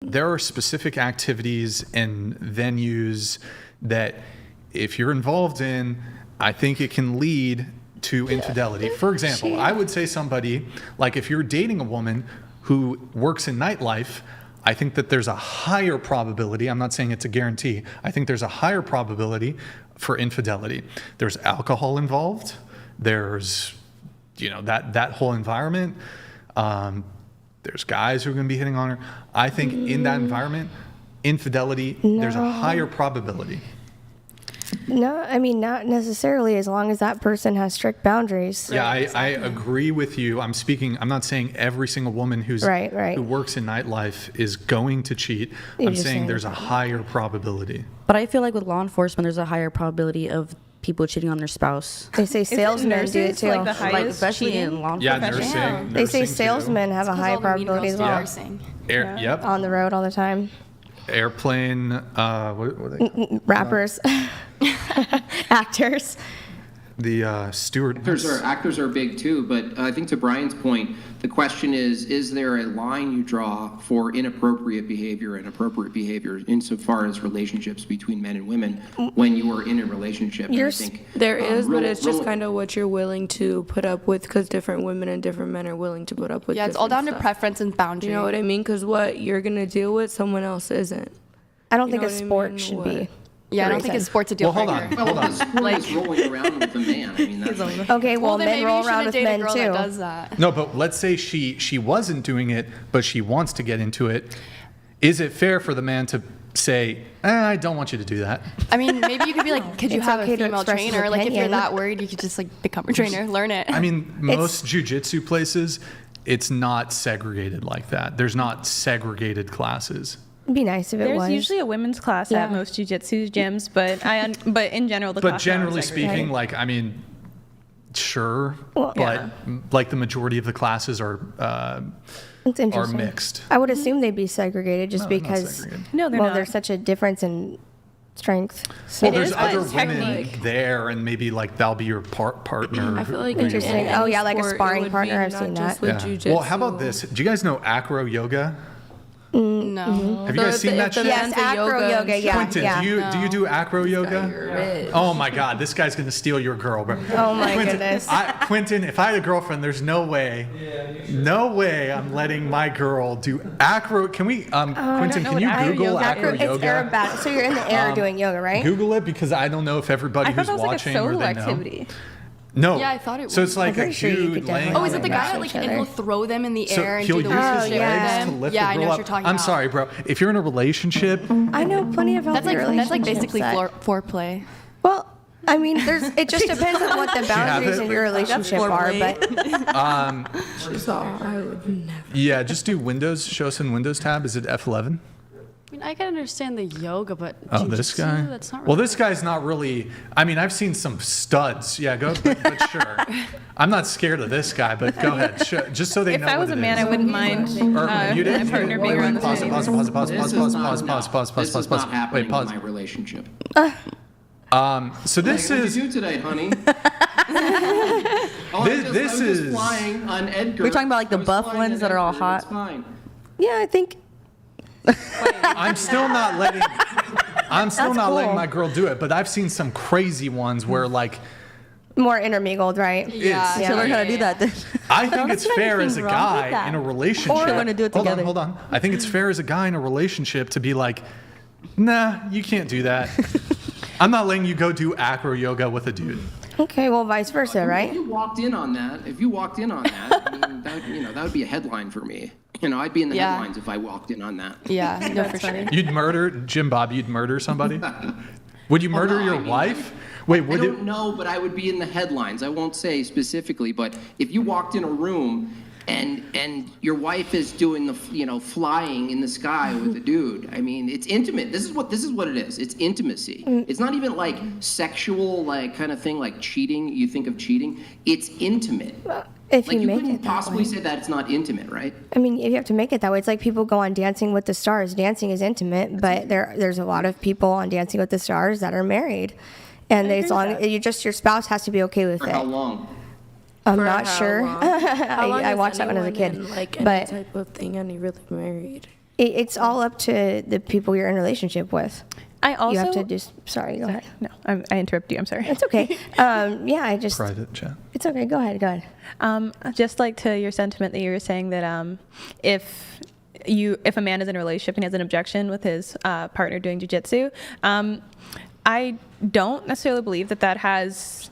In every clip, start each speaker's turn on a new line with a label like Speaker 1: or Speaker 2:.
Speaker 1: there are specific activities and venues that if you're involved in, I think it can lead to infidelity. For example, I would say somebody, like if you're dating a woman who works in nightlife, I think that there's a higher probability, I'm not saying it's a guarantee, I think there's a higher probability for infidelity. There's alcohol involved, there's, that whole environment. There's guys who are going to be hitting on her. I think in that environment, infidelity, there's a higher probability.
Speaker 2: No, I mean, not necessarily, as long as that person has strict boundaries.
Speaker 1: Yeah, I agree with you. I'm not saying every single woman who works in nightlife is going to cheat. I'm saying there's a higher probability.
Speaker 3: But I feel like with law enforcement, there's a higher probability of people cheating on their spouse.
Speaker 2: They say salesmen do it too.
Speaker 4: Like the highest
Speaker 3: especially
Speaker 4: cheating?
Speaker 3: in law
Speaker 1: enforcement.
Speaker 3: enforcement.
Speaker 1: Nursing.
Speaker 2: They say
Speaker 1: Nursing,
Speaker 2: salesmen have a high probability as well.
Speaker 1: Yep.
Speaker 2: On the road all the time.
Speaker 1: Airplane, what are they called?
Speaker 2: Rappers. Actors.
Speaker 1: The steward.
Speaker 5: Actors are big too, but I think to Brian's point, the question is there a line you draw for inappropriate behavior and appropriate behavior insofar as relationships between men and women when you are in a relationship?
Speaker 6: There is, but it's just kind of what you're willing to put up with, because different women and different men are willing to put up with.
Speaker 7: Yeah, it's all down to preference and boundary.
Speaker 6: You know what I mean? Because what you're gonna deal with, someone else isn't.
Speaker 2: I don't think a sport should be.
Speaker 7: Yeah, I don't think a sport's a deal breaker.
Speaker 1: Hold on.
Speaker 5: The sport is rolling around with a man. I mean, that's
Speaker 2: okay, well men roll around with men too.
Speaker 7: That does that.
Speaker 1: No, but let's say she wasn't doing it, but she wants to get into it. Is it fair for the man to say, I don't want you to do that?
Speaker 7: I mean, maybe you could be like, could you have
Speaker 2: okay
Speaker 7: a
Speaker 2: to
Speaker 7: female
Speaker 2: express his
Speaker 7: trainer? Like, if you're
Speaker 2: opinion.
Speaker 7: that worried, you could just like become a trainer, learn it.
Speaker 1: I mean, most jiu-jitsu places, it's not segregated like that. There's not segregated classes.
Speaker 2: It'd be nice if it was.
Speaker 4: There's usually a women's class at most jiu-jitsu gyms, but in general, the class.
Speaker 1: But generally speaking, like, I mean, sure, but like the majority of the classes are mixed.
Speaker 2: I would assume they'd be segregated just because
Speaker 4: No, they're not.
Speaker 2: there's such a difference in strength.
Speaker 1: Well, there's other women there, and maybe like that'll be your partner.
Speaker 6: I feel like
Speaker 2: Interesting. Oh yeah, like a sparring partner. I've seen that.
Speaker 1: Yeah. Well, how about this? Do you guys know acro yoga?
Speaker 7: No.
Speaker 1: Have you guys seen that shit?
Speaker 2: Yes, acro yoga. Yeah.
Speaker 1: Quentin, do you do acro yoga? Oh my God, this guy's gonna steal your girl, bro.
Speaker 2: Oh my goodness.
Speaker 1: Quentin, if I had a girlfriend, there's no way I'm letting my girl do acro. Can we, Quentin? Can you Google acro yoga?
Speaker 2: It's aerobatic. So you're in the air doing yoga, right?
Speaker 1: Google it, because I don't know if everybody who's watching or they know.
Speaker 4: Activity.
Speaker 1: No.
Speaker 7: Yeah, I thought it was.
Speaker 1: So it's like a dude laying.
Speaker 7: Oh, is it the guy that like and he'll throw them in the air and do the
Speaker 1: use
Speaker 7: weird
Speaker 1: his
Speaker 7: shit with
Speaker 1: legs
Speaker 7: them?
Speaker 1: to lift
Speaker 7: Yeah,
Speaker 1: the
Speaker 7: I know
Speaker 1: girl
Speaker 7: what
Speaker 1: up.
Speaker 7: you're talking
Speaker 1: I'm
Speaker 7: about.
Speaker 1: sorry, bro. If you're in a relationship,
Speaker 2: I know plenty of healthy
Speaker 7: That's like basically
Speaker 2: relationships that-
Speaker 7: foreplay.
Speaker 2: Well, I mean, it just depends on what the boundaries in your relationship are. But
Speaker 6: I would never.
Speaker 1: yeah, just do Windows. Show us in Windows tab. Is it F11?
Speaker 8: I mean, I can understand the yoga, but
Speaker 1: Oh, this
Speaker 8: jiu-jitsu,
Speaker 1: guy.
Speaker 8: That's not really
Speaker 1: Well, this guy's not really. I mean, I've seen some studs. Yeah, but sure. I'm not scared of this guy, but go ahead. Just so they
Speaker 4: If
Speaker 1: know.
Speaker 4: I was
Speaker 1: what
Speaker 4: a
Speaker 1: it
Speaker 4: man,
Speaker 1: is.
Speaker 4: I wouldn't mind my
Speaker 1: Mute it.
Speaker 4: partner being around the
Speaker 1: Pause it.
Speaker 4: table.
Speaker 1: Pause it. Pause it. Pause it.
Speaker 5: This
Speaker 1: Pause
Speaker 5: is
Speaker 1: it.
Speaker 5: not-
Speaker 1: Pause. Pause. Pause. Pause.
Speaker 5: This is
Speaker 1: Pause.
Speaker 5: not
Speaker 1: Pause.
Speaker 5: happening
Speaker 1: Wait. Pause.
Speaker 5: in my relationship.
Speaker 1: So this
Speaker 5: What did
Speaker 1: is.
Speaker 5: you do today, honey?
Speaker 1: This
Speaker 5: I was
Speaker 1: is-
Speaker 5: just flying on Edgar.
Speaker 3: We're talking about, like, the
Speaker 5: I was
Speaker 3: buff
Speaker 5: flying
Speaker 3: ones
Speaker 5: on
Speaker 3: that are all
Speaker 5: Edgar,
Speaker 3: hot?
Speaker 5: It's fine.
Speaker 2: yeah, I think
Speaker 1: I'm still not letting. I'm still
Speaker 2: That's
Speaker 1: not letting
Speaker 2: cool.
Speaker 1: my girl do it, but I've seen some crazy ones where like.
Speaker 2: more intermingled, right?
Speaker 1: Yeah.
Speaker 3: So learn how to do that then.
Speaker 1: I think it's
Speaker 2: see
Speaker 1: fair as a
Speaker 2: anything wrong with
Speaker 1: guy
Speaker 2: that.
Speaker 1: in a relationship.
Speaker 3: Or learn to do it together.
Speaker 1: Hold on. I think it's fair as a guy in a relationship to be like, nah, you can't do that. I'm not letting you go do acro yoga with a dude.
Speaker 2: Okay, well, vice versa, right?
Speaker 5: If you walked in on that, I mean, that would be a headline for me. I'd be in the
Speaker 7: Yeah.
Speaker 5: headlines if I walked in on that.
Speaker 7: Yeah, no, for sure.
Speaker 1: You'd murder Jim Bob. You'd murder somebody. Would you murder
Speaker 5: no,
Speaker 1: your
Speaker 5: I mean,
Speaker 1: wife? Wait,
Speaker 5: I
Speaker 1: would
Speaker 5: don't
Speaker 1: it?
Speaker 5: know, but I would be in the headlines. I won't say specifically, but if you walked in a room and your wife is doing the flying in the sky with a dude, I mean, it's intimate. This is what it is. It's intimacy. It's not even like sexual kind of thing like cheating. You think of cheating. It's intimate.
Speaker 2: If
Speaker 5: Like
Speaker 2: you
Speaker 5: you
Speaker 2: make
Speaker 5: couldn't
Speaker 2: it that
Speaker 5: possibly
Speaker 2: way.
Speaker 5: say that it's not intimate, right?
Speaker 2: I mean, you have to make it that way. It's like people go on Dancing with the Stars. Dancing is intimate, but there's a lot of people on Dancing with the Stars that are married, and as long your spouse has to be okay with
Speaker 5: For
Speaker 2: it.
Speaker 5: how long?
Speaker 2: I'm
Speaker 6: For
Speaker 2: not
Speaker 6: how
Speaker 2: sure.
Speaker 6: long? How long
Speaker 2: I
Speaker 6: is
Speaker 2: watched that when I was a
Speaker 6: anyone
Speaker 2: kid,
Speaker 6: in, like any
Speaker 2: but
Speaker 6: type of thing, and you really married?
Speaker 2: It's all up to the people you're in a relationship with.
Speaker 4: I also
Speaker 2: You have to just. Sorry, go ahead.
Speaker 4: no, I interrupt you. I'm sorry.
Speaker 2: It's okay. Yeah, I just.
Speaker 1: Private chat.
Speaker 2: It's okay. Go ahead. Go ahead.
Speaker 4: Just like to your sentiment that you were saying that if a man is in a relationship and he has an objection with his partner doing jujitsu, I don't necessarily believe that has.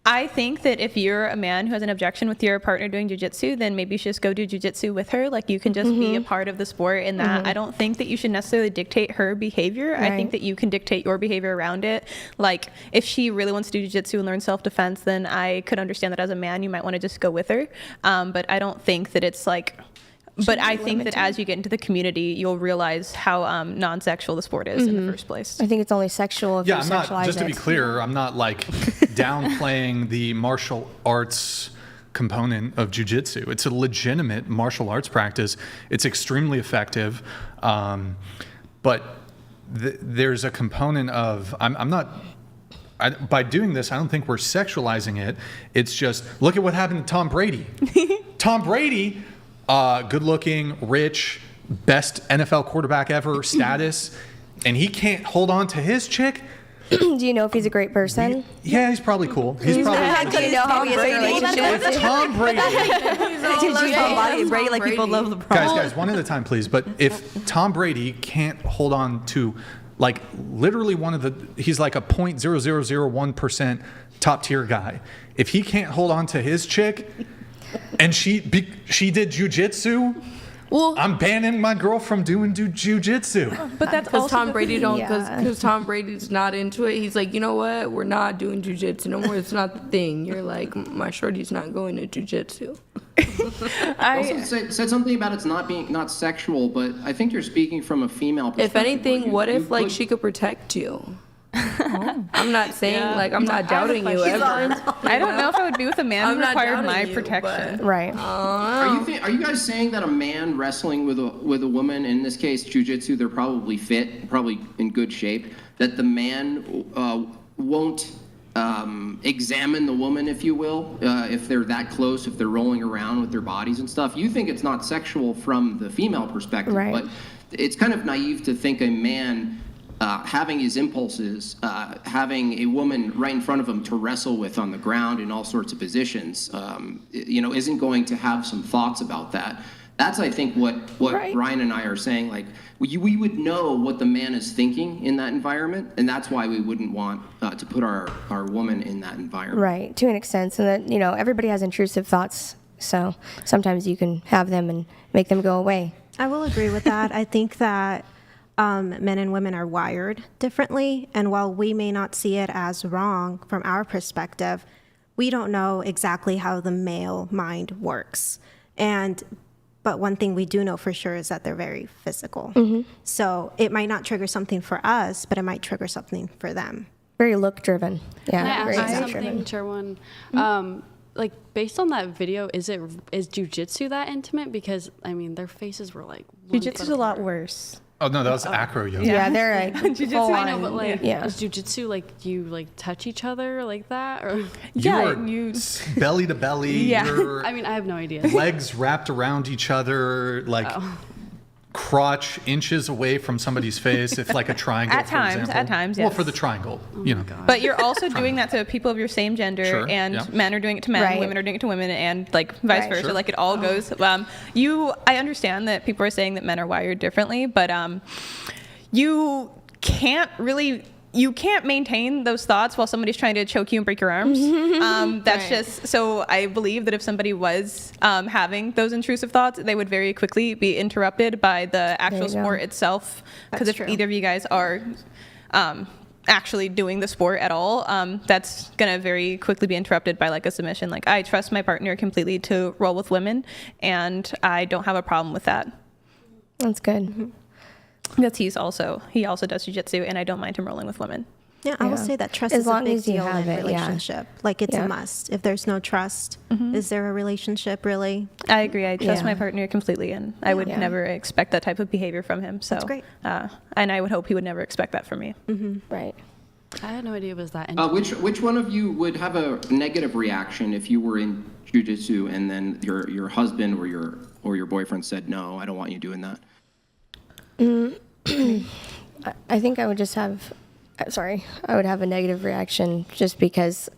Speaker 4: I think that if you're a man who has an objection with your partner doing jujitsu, then maybe you should just go do jujitsu with her. Like, you can just be a part of the sport in that. I don't think that you should necessarily dictate her behavior. I think that you can dictate your behavior around it. Like, if she really wants to do jujitsu and learn self-defense, then I could understand that as a man, you might want to just go with her. But I don't think that it's like. But I think that as you get into the community, you'll realize how non-sexual the sport is in the first place.
Speaker 2: I think it's only sexual if
Speaker 1: Yeah,
Speaker 2: you
Speaker 1: I'm
Speaker 2: sexualize
Speaker 1: not, just to be
Speaker 2: it.
Speaker 1: clear, I'm not like downplaying the martial arts component of jujitsu. It's a legitimate martial arts practice. It's extremely effective. But there's a component of, by doing this, I don't think we're sexualizing it. It's just, look at what happened to Tom Brady. Tom Brady, good looking, rich, best NFL quarterback ever status, and he can't hold on to his chick.
Speaker 2: Do you know if he's a great person?
Speaker 1: Yeah, he's probably cool. He's probably
Speaker 2: Do you know how he is in a relationship?
Speaker 1: if Tom Brady.
Speaker 3: Brady, like people love LeBron.
Speaker 1: Guys, one at a time, please. But if Tom Brady can't hold on to, like, literally he's like a 0.0001% top tier guy. If he can't hold on to his chick, and she did jujitsu,
Speaker 7: Well,
Speaker 1: I'm banning my girl from doing jujitsu.
Speaker 4: But that's
Speaker 6: Because
Speaker 4: also
Speaker 6: Tom Brady don't,
Speaker 2: Yeah.
Speaker 6: because Tom Brady's not into it. He's like, you know what? We're not doing jujitsu no more. It's not the thing. You're like, my shorty's not going to jujitsu.
Speaker 5: Also said something about it's not sexual, but I think you're speaking from a female perspective.
Speaker 6: If anything,
Speaker 5: where
Speaker 6: what
Speaker 5: you
Speaker 6: if like
Speaker 5: put-
Speaker 6: she could protect you? I'm not saying like I'm not doubting you ever.
Speaker 4: I don't know if I would be with a man
Speaker 6: I'm
Speaker 4: who
Speaker 6: not
Speaker 4: required
Speaker 6: doubting
Speaker 4: my
Speaker 6: you,
Speaker 4: protection.
Speaker 2: Right.
Speaker 5: Are you guys saying that a man wrestling with a woman, in this case jujitsu, they're probably fit, probably in good shape, that the man won't examine the woman, if you will, if they're that close, if they're rolling around with their bodies and stuff? You think it's not sexual from the female perspective,
Speaker 2: Right.
Speaker 5: but it's kind of naive to think a man having his impulses, having a woman right in front of him to wrestle with on the ground in all sorts of positions, isn't going to have some thoughts about that. That's, I think, what
Speaker 2: Right.
Speaker 5: Ryan and I are saying. Like, we would know what the man is thinking in that environment, and that's why we wouldn't want to put our woman in that environment.
Speaker 2: Right, to an extent. So that, everybody has intrusive thoughts. So sometimes you can have them and make them go away.
Speaker 9: I will agree with that. I think that men and women are wired differently. And while we may not see it as wrong from our perspective, we don't know exactly how the male mind works. But one thing we do know for sure is that they're very physical. So it might not trigger something for us, but it might trigger something for them.
Speaker 2: Very look driven.
Speaker 8: Can I
Speaker 2: Yeah, very
Speaker 8: ask you
Speaker 2: exact
Speaker 8: something,
Speaker 2: driven.
Speaker 8: Sherwin? Like, based on that video, is jujitsu that intimate? Because I mean, their faces were like
Speaker 4: Jiu-jitsu's a lot worse.
Speaker 1: Oh no, that was acro yoga.
Speaker 2: Yeah, they're like full
Speaker 8: I know,
Speaker 2: on.
Speaker 8: but like,
Speaker 2: yeah.
Speaker 8: is jujitsu like you like touch each other like that, or?
Speaker 1: You are belly to belly.
Speaker 4: Yeah.
Speaker 1: Your
Speaker 8: I mean, I have no idea.
Speaker 1: legs wrapped around each other, like crotch inches away from somebody's face, if like a triangle.
Speaker 4: At
Speaker 1: for
Speaker 4: times,
Speaker 1: example.
Speaker 4: at times,
Speaker 1: Well,
Speaker 4: yes.
Speaker 1: for the triangle,
Speaker 4: But you're also doing that to people of your same gender,
Speaker 1: Sure,
Speaker 4: and
Speaker 1: yeah.
Speaker 4: men are doing it to men,
Speaker 2: Right.
Speaker 4: women are doing it to women, and like vice
Speaker 2: Right.
Speaker 4: versa.
Speaker 1: Sure.
Speaker 4: Like it all goes. I understand that people are saying that men are wired differently, but you can't maintain those thoughts while somebody's trying to choke you and break your arms. That's just, so I believe that if somebody was having those intrusive thoughts, they would very quickly be interrupted by the actual
Speaker 2: you go.
Speaker 4: sport itself. Because
Speaker 9: That's
Speaker 4: if
Speaker 9: true.
Speaker 4: either of you guys are actually doing the sport at all, that's going to very quickly be interrupted by like a submission. Like, I trust my partner completely to roll with women, and I don't have a problem with that.
Speaker 2: That's good.
Speaker 4: Because he also does jiu-jitsu, and I don't mind him rolling with women.
Speaker 9: Yeah, I will
Speaker 2: Yeah.
Speaker 9: say that trust
Speaker 2: As
Speaker 9: is a
Speaker 2: long
Speaker 9: big
Speaker 2: as you
Speaker 9: deal
Speaker 2: have
Speaker 9: in
Speaker 2: it,
Speaker 9: a
Speaker 2: yeah.
Speaker 9: relationship. Like it's
Speaker 2: Yeah.
Speaker 9: a must. If there's no trust, is there a relationship really?
Speaker 4: I agree. I trust
Speaker 2: Yeah.
Speaker 4: my partner completely, and I would
Speaker 2: Yeah.
Speaker 4: never expect that type of behavior from him. So
Speaker 9: That's great.
Speaker 4: And I would hope he would never expect that from me.
Speaker 2: Right.
Speaker 8: I had no idea it was that intimate.
Speaker 5: Which one of you would have a negative reaction if you were in jiu-jitsu and then your husband or your boyfriend said, no, I don't want you doing that?
Speaker 2: I think I would just have, I would have a negative reaction just because,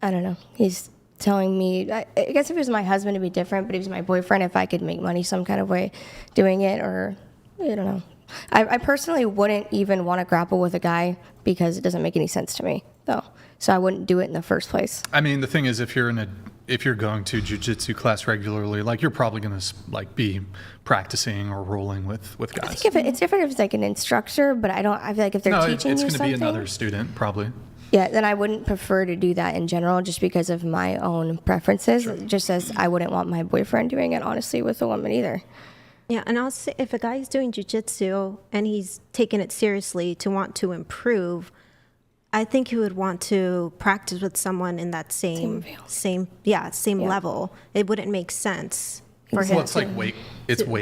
Speaker 2: I don't know, he's telling me, I guess if it was my husband, it'd be different, but if he was my boyfriend, if I could make money some kind of way doing it, or, I don't know. I personally wouldn't even want to grapple with a guy because it doesn't make any sense to me, though. So I wouldn't do it in the first place.
Speaker 1: I mean, the thing is, if you're going to jiu-jitsu class regularly, like you're probably going to like be practicing or rolling with guys.
Speaker 2: I think it's different if it's like an instructor, but I feel like if they're teaching
Speaker 1: it's
Speaker 2: you
Speaker 1: going to
Speaker 2: something.
Speaker 1: be another student, probably.
Speaker 2: Yeah, then I wouldn't prefer to do that in general just because of my own preferences. Sure. Just as I wouldn't want my boyfriend doing it, honestly, with a woman either.
Speaker 9: Yeah, and I'll say if a guy is doing jiu-jitsu and he's taking it seriously to want to improve, I think he would want to practice with someone in that same level. It wouldn't make sense for him.
Speaker 1: Well, it's like weight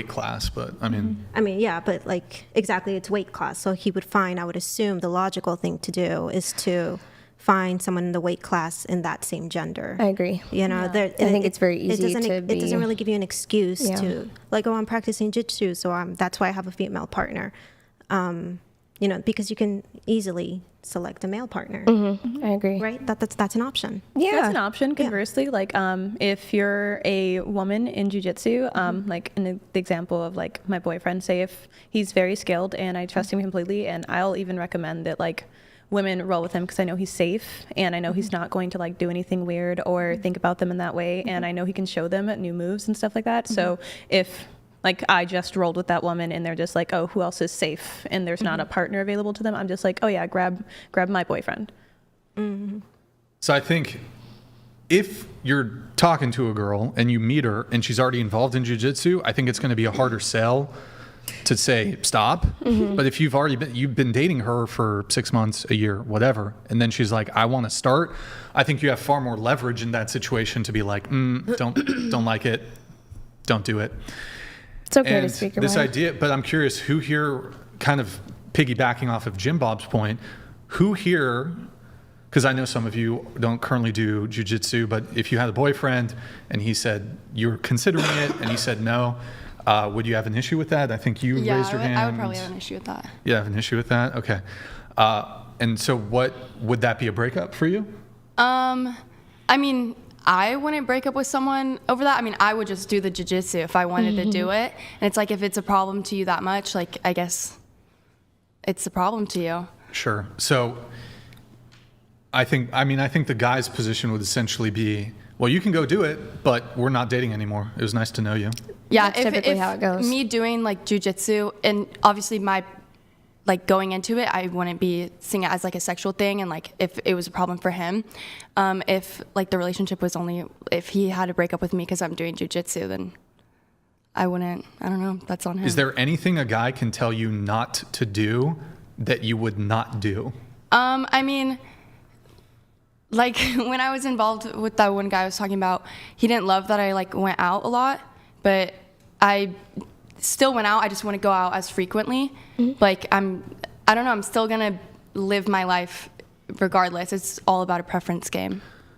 Speaker 1: class, but I mean.
Speaker 9: Yeah, but like exactly, it's weight class. So he would I would assume the logical thing to do is to find someone in the weight class in that same gender.
Speaker 2: I agree.
Speaker 9: You know,
Speaker 2: I think it's very easy
Speaker 9: it doesn't really give you an excuse to like, oh, I'm practicing jiu-jitsu, so that's why I have a female partner. You know, because you can easily select a male partner.
Speaker 2: Mm-hmm. I agree.
Speaker 9: Right? That's an option.
Speaker 2: Yeah.
Speaker 4: That's an option. Conversely, like if you're a woman in jiu-jitsu, like in the example of like my boyfriend, say if he's very skilled and I trust him completely, and I'll even recommend that like women roll with him because I know he's safe and I know he's not going to like do anything weird or think about them in that way, and I know he can show them new moves and stuff like that. So if like I just rolled with that woman and they're just like, oh, who else is safe? And there's not a partner available to them. I'm just like, oh yeah, grab my boyfriend.
Speaker 2: Mm-hmm.
Speaker 1: So I think if you're talking to a girl and you meet her and she's already involved in jiu-jitsu, I think it's going to be a harder sell to say stop. Mm-hmm. But if you've been dating her for 6 months, a year, whatever, and then she's like, I want to start, I think you have far more leverage in that situation to be like, don't like it, don't do it.
Speaker 2: It's okay
Speaker 1: and
Speaker 2: to speak your
Speaker 1: this
Speaker 2: mind.
Speaker 1: idea, but I'm curious who here, kind of piggybacking off of Jim Bob's point, who here, because I know some of you don't currently do jiu-jitsu, but if you had a boyfriend and he said you were considering it and he said no, would you have an issue with that? I think you raised your hand.
Speaker 7: I would probably have an issue with that.
Speaker 1: You have an issue with that? Okay. And so what, would that be a breakup for you?
Speaker 7: I mean, I wouldn't break up with someone over that. I mean, I would just do the jiu-jitsu if I wanted to do it. And it's like, if it's a problem to you that much, like, I guess it's a problem to you.
Speaker 1: Sure. So I think the guy's position would essentially be, well, you can go do it, but we're not dating anymore. It was nice to know you.
Speaker 7: Yeah,
Speaker 2: That's typically how it goes.
Speaker 7: Me doing like jiu-jitsu, and obviously my like going into it, I wouldn't be seeing it as like a sexual thing, and like if it was a problem for him, if like the relationship was only if he had to break up with me because I'm doing jiu-jitsu, then I wouldn't. I don't know. That's on him.
Speaker 1: Is there anything a guy can tell you not to do that you would not do?
Speaker 7: I mean, like when I was involved with that one guy I was talking about, he didn't love that I like went out a lot, but I still went out. I just wouldn't go out as frequently. Like I don't know, I'm still gonna live my life regardless. It's all about a preference game.